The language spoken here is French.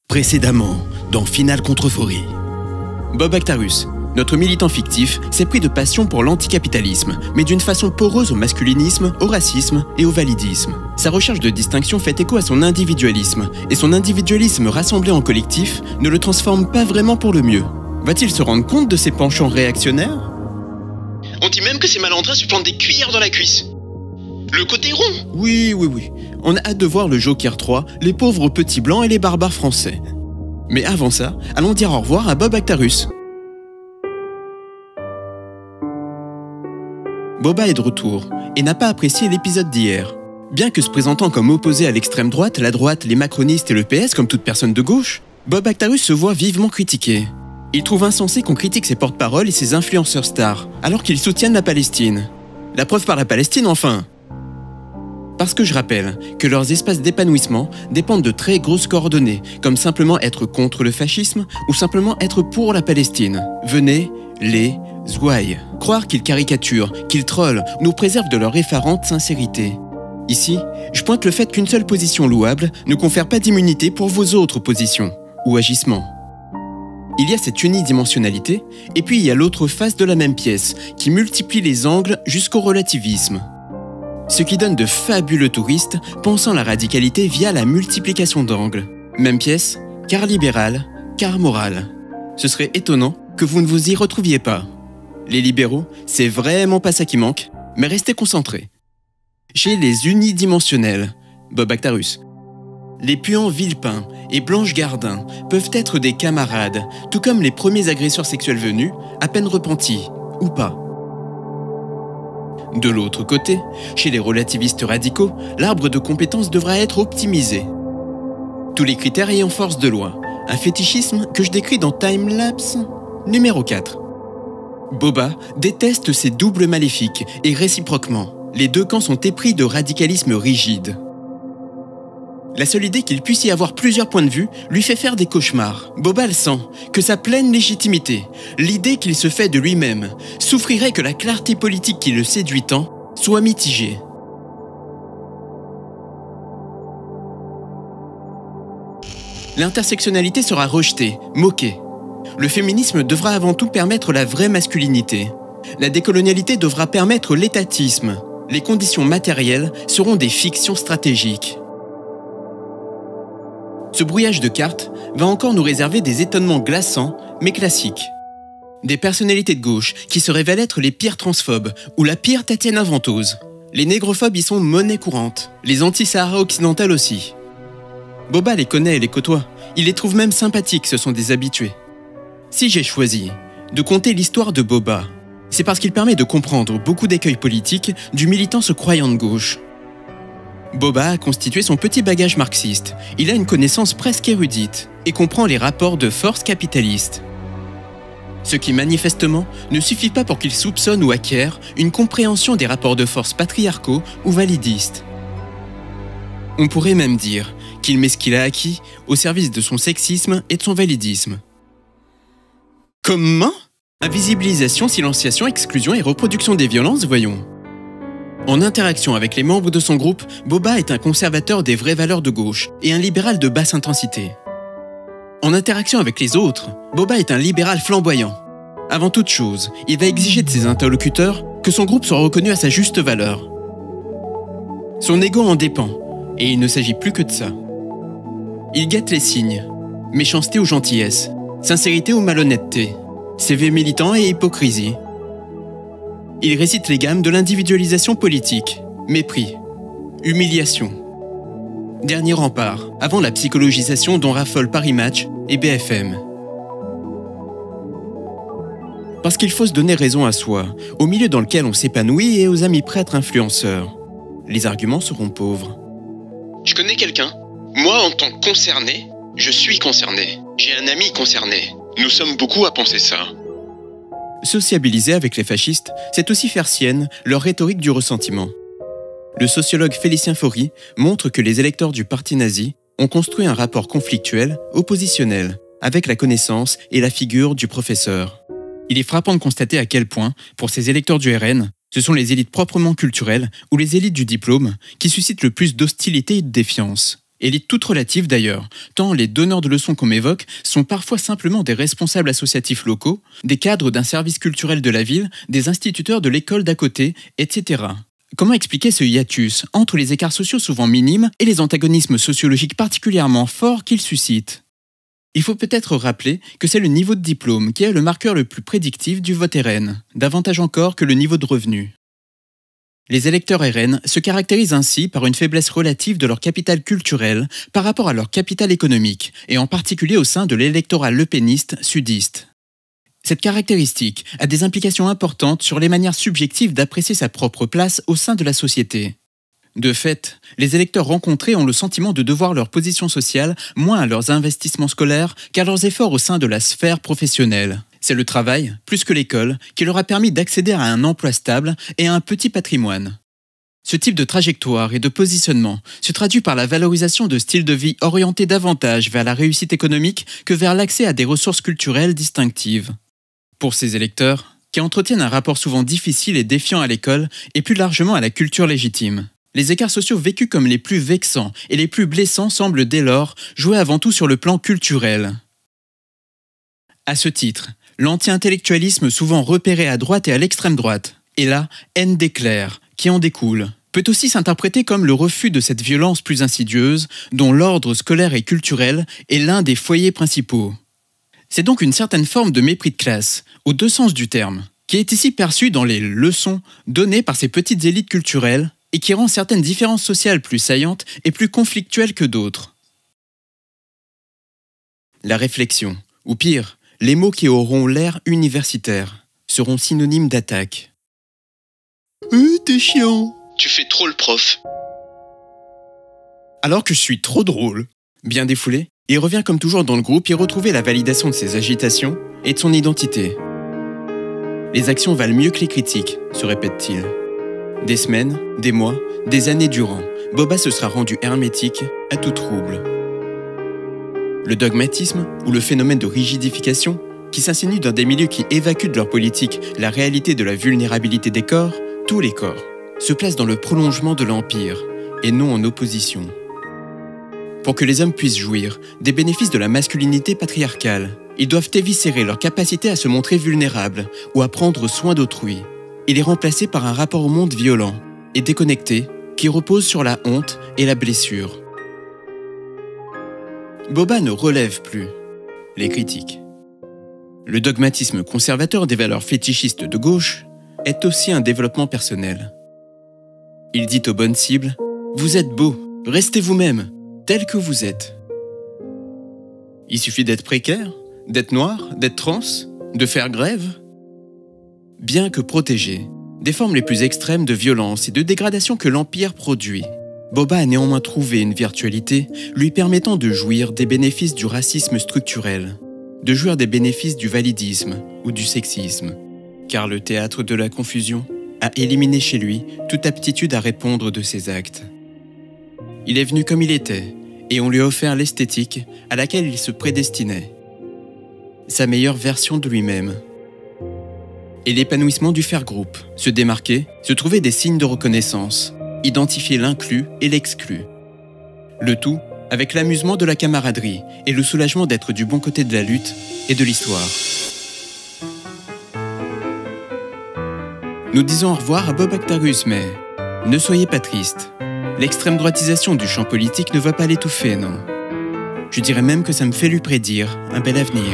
Précédemment, dans Finale contre Faury. Bob Actarus, notre militant fictif, s'est pris de passion pour l'anticapitalisme, mais d'une façon poreuse au masculinisme, au racisme et au validisme. Sa recherche de distinction fait écho à son individualisme, et son individualisme rassemblé en collectif ne le transforme pas vraiment pour le mieux. Va-t-il se rendre compte de ses penchants réactionnaires? On dit même que ces malandrins se plantent des cuillères dans la cuisse. Le côté rond. Oui. On a hâte de voir le Joker 3, les pauvres petits blancs et les barbares français. Mais avant ça, allons dire au revoir à Bob Actarus. Boba est de retour et n'a pas apprécié l'épisode d'hier. Bien que se présentant comme opposé à l'extrême droite, la droite, les macronistes et le PS comme toute personne de gauche, Bob Actarus se voit vivement critiqué. Il trouve insensé qu'on critique ses porte-paroles et ses influenceurs stars, alors qu'ils soutiennent la Palestine. La preuve par la Palestine, enfin! Parce que je rappelle que leurs espaces d'épanouissement dépendent de très grosses coordonnées, comme simplement être contre le fascisme ou simplement être pour la Palestine. Venez, les zouailles. Croire qu'ils caricaturent, qu'ils trollent, nous préservent de leur effarante sincérité. Ici, je pointe le fait qu'une seule position louable ne confère pas d'immunité pour vos autres positions ou agissements. Il y a cette unidimensionnalité, et puis il y a l'autre face de la même pièce, qui multiplie les angles jusqu'au relativisme. Ce qui donne de fabuleux touristes pensant la radicalité via la multiplication d'angles. Même pièce, quart libéral, quart moral. Ce serait étonnant que vous ne vous y retrouviez pas. Les libéraux, c'est vraiment pas ça qui manque, mais restez concentrés. Chez les unidimensionnels, Bob Actarus, les puants Villepin et Blanche Gardin peuvent être des camarades, tout comme les premiers agresseurs sexuels venus, à peine repentis, ou pas. De l'autre côté, chez les relativistes radicaux, l'arbre de compétences devra être optimisé. Tous les critères ayant force de loi, un fétichisme que je décris dans Timelapse numéro 4. Boba déteste ces doubles maléfiques et réciproquement, les deux camps sont épris de radicalisme rigide. La seule idée qu'il puisse y avoir plusieurs points de vue lui fait faire des cauchemars. Boba le sent, que sa pleine légitimité, l'idée qu'il se fait de lui-même, souffrirait que la clarté politique qui le séduit tant soit mitigée. L'intersectionnalité sera rejetée, moquée. Le féminisme devra avant tout permettre la vraie masculinité. La décolonialité devra permettre l'étatisme. Les conditions matérielles seront des fictions stratégiques. Ce brouillage de cartes va encore nous réserver des étonnements glaçants, mais classiques. Des personnalités de gauche qui se révèlent être les pires transphobes ou la pire Tatiana Ventose. Les négrophobes y sont monnaie courante, les anti-Sahara occidentales aussi. Boba les connaît et les côtoie, il les trouve même sympathiques, ce sont des habitués. Si j'ai choisi de conter l'histoire de Boba, c'est parce qu'il permet de comprendre beaucoup d'écueils politiques du militant se croyant de gauche. Boba a constitué son petit bagage marxiste. Il a une connaissance presque érudite et comprend les rapports de force capitalistes. Ce qui manifestement ne suffit pas pour qu'il soupçonne ou acquiert une compréhension des rapports de force patriarcaux ou validistes. On pourrait même dire qu'il met ce qu'il a acquis au service de son sexisme et de son validisme. Comment? Invisibilisation, silenciation, exclusion et reproduction des violences, voyons. En interaction avec les membres de son groupe, Boba est un conservateur des vraies valeurs de gauche et un libéral de basse intensité. En interaction avec les autres, Boba est un libéral flamboyant. Avant toute chose, il va exiger de ses interlocuteurs que son groupe soit reconnu à sa juste valeur. Son ego en dépend, et il ne s'agit plus que de ça. Il guette les signes, méchanceté ou gentillesse, sincérité ou malhonnêteté, CV militant et hypocrisie. Il récite les gammes de l'individualisation politique, mépris, humiliation. Dernier rempart, avant la psychologisation dont raffolent Paris Match et BFM. Parce qu'il faut se donner raison à soi, au milieu dans lequel on s'épanouit et aux amis prêtres influenceurs. Les arguments seront pauvres. Je connais quelqu'un. Moi, en tant que concerné, je suis concerné. J'ai un ami concerné. Nous sommes beaucoup à penser ça. Sociabiliser avec les fascistes, c'est aussi faire sienne leur rhétorique du ressentiment. Le sociologue Félicien Faury montre que les électeurs du parti nazi ont construit un rapport conflictuel, oppositionnel, avec la connaissance et la figure du professeur. Il est frappant de constater à quel point, pour ces électeurs du RN, ce sont les élites proprement culturelles ou les élites du diplôme qui suscitent le plus d'hostilité et de défiance. Élite toute relative d'ailleurs, tant les donneurs de leçons qu'on évoque sont parfois simplement des responsables associatifs locaux, des cadres d'un service culturel de la ville, des instituteurs de l'école d'à côté, etc. Comment expliquer ce hiatus entre les écarts sociaux souvent minimes et les antagonismes sociologiques particulièrement forts qu'ils suscitent? Il faut peut-être rappeler que c'est le niveau de diplôme qui est le marqueur le plus prédictif du vote RN, davantage encore que le niveau de revenu. Les électeurs RN se caractérisent ainsi par une faiblesse relative de leur capital culturel par rapport à leur capital économique, et en particulier au sein de l'électorat lepéniste sudiste. Cette caractéristique a des implications importantes sur les manières subjectives d'apprécier sa propre place au sein de la société. De fait, les électeurs rencontrés ont le sentiment de devoir leur position sociale moins à leurs investissements scolaires qu'à leurs efforts au sein de la sphère professionnelle. C'est le travail, plus que l'école, qui leur a permis d'accéder à un emploi stable et à un petit patrimoine. Ce type de trajectoire et de positionnement se traduit par la valorisation de styles de vie orientés davantage vers la réussite économique que vers l'accès à des ressources culturelles distinctives. Pour ces électeurs, qui entretiennent un rapport souvent difficile et défiant à l'école et plus largement à la culture légitime, les écarts sociaux vécus comme les plus vexants et les plus blessants semblent dès lors jouer avant tout sur le plan culturel. À ce titre, l'anti-intellectualisme souvent repéré à droite et à l'extrême droite, et la haine des clercs qui en découle, peut aussi s'interpréter comme le refus de cette violence plus insidieuse dont l'ordre scolaire et culturel est l'un des foyers principaux. C'est donc une certaine forme de mépris de classe, aux deux sens du terme, qui est ici perçue dans les leçons données par ces petites élites culturelles et qui rend certaines différences sociales plus saillantes et plus conflictuelles que d'autres. La réflexion, ou pire, les mots qui auront l'air universitaire seront synonymes d'attaque. T'es chiant. Tu fais trop le prof. Alors que je suis trop drôle. Bien défoulé, il revient comme toujours dans le groupe et retrouver la validation de ses agitations et de son identité. Les actions valent mieux que les critiques, se répète-t-il. Des semaines, des mois, des années durant, Boba se sera rendu hermétique à tout trouble. Le dogmatisme, ou le phénomène de rigidification, qui s'insinue dans des milieux qui évacuent de leur politique la réalité de la vulnérabilité des corps, tous les corps, se place dans le prolongement de l'Empire, et non en opposition. Pour que les hommes puissent jouir des bénéfices de la masculinité patriarcale, ils doivent éviscérer leur capacité à se montrer vulnérables ou à prendre soin d'autrui, et les remplacer par un rapport au monde violent et déconnecté qui repose sur la honte et la blessure. Boba ne relève plus les critiques. Le dogmatisme conservateur des valeurs fétichistes de gauche est aussi un développement personnel. Il dit aux bonnes cibles « Vous êtes beaux, restez vous-même, tel que vous êtes. » Il suffit d'être précaire, d'être noir, d'être trans, de faire grève. Bien que protégé des formes les plus extrêmes de violence et de dégradation que l'Empire produit, Boba a néanmoins trouvé une virtualité lui permettant de jouir des bénéfices du racisme structurel, de jouir des bénéfices du validisme ou du sexisme, car le théâtre de la confusion a éliminé chez lui toute aptitude à répondre de ses actes. Il est venu comme il était, et on lui a offert l'esthétique à laquelle il se prédestinait, sa meilleure version de lui-même. Et l'épanouissement du faire groupe, se démarquer, se trouver des signes de reconnaissance, identifier l'inclus et l'exclu. Le tout avec l'amusement de la camaraderie et le soulagement d'être du bon côté de la lutte et de l'histoire. Nous disons au revoir à Bob Actarus, mais ne soyez pas triste. L'extrême droitisation du champ politique ne va pas l'étouffer, non. Je dirais même que ça me fait lui prédire un bel avenir.